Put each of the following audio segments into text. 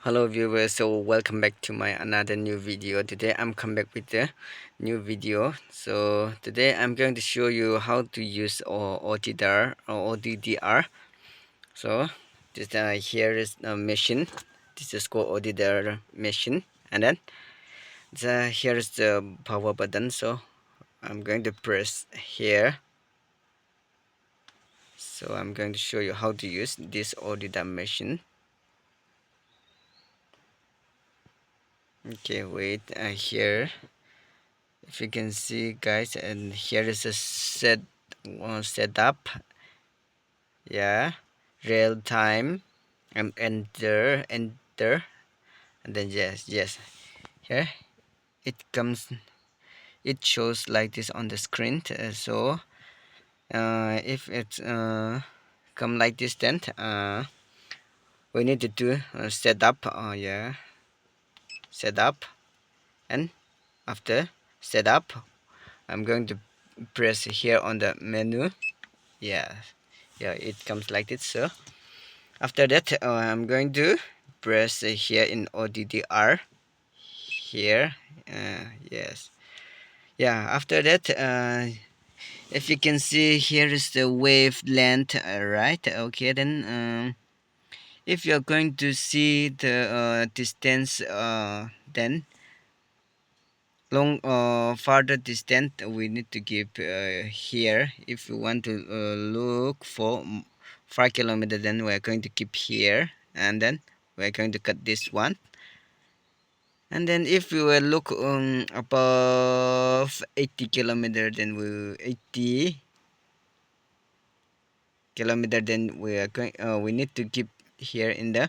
Hello viewers, so welcome back to my another new video. Today I'm come back with a new video. So today I'm going to show you how to use OTDR or OTDR. So this here is a machine. This is called OTDR machine, and then here is the power button. So I'm going to press here. So I'm going to show you how to use this OTDR machine. Okay, wait, here if you can see guys, and here is a setup. Yeah, real time. Enter, and then yes, here it comes, it shows like this on the screen. So if it's come like this, then we need to do setup. Yeah, setup. And after setup, I'm going to press here on the menu. Yeah, it comes like this. So after that, I'm going to press here in OTDR here. Yes, yeah, after that, if you can see, here is the wavelength. Right, okay, then if you're going to see the distance, then long farther distance we need to give here. If you want to look for 5 kilometers, then we're going to keep here, and then we're going to cut this one. And then if we will look above 80 kilometers, then we 80 kilometer, then we are going we need to keep here in the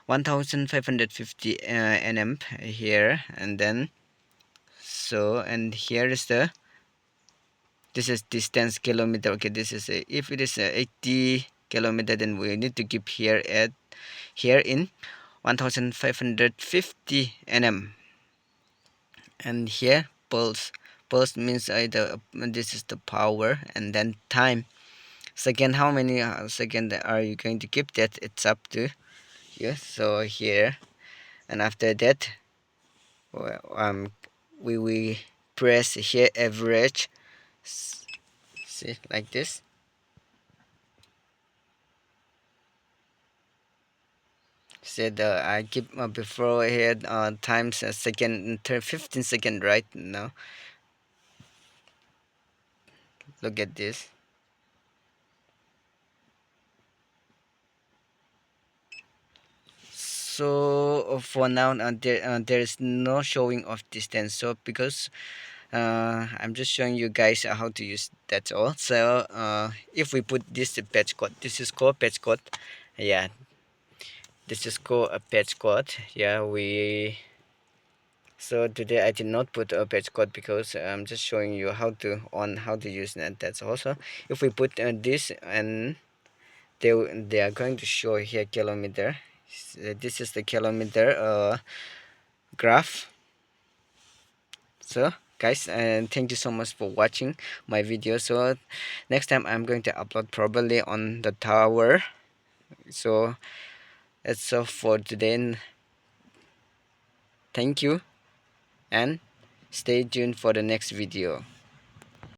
1550 nm here. And then so, and here is the, this is distance kilometer. Okay, this is if it is 80 kilometer, then we need to keep here at here in 1550 nm. And here pulse means this is the power, and then time, second, how many second are you going to keep, that it's up to you. So here, and after that, well, we press here average. See, like this. Said I keep before here times a second 15 second right now. Look at this. So for now, there is no showing of distance. So because I'm just showing you guys how to use, that's all. So if we put this patch code, this is called patch code. Yeah, this is called a patch code. Yeah, we, so today I did not put a patch code because I'm just showing you how to use that. That's also, if we put this, and they are going to show here kilometer. This is the kilometer graph. So guys, and thank you so much for watching my video. So next time I'm going to upload probably on the tower. So that's all for today. Thank you, and stay tuned for the next video.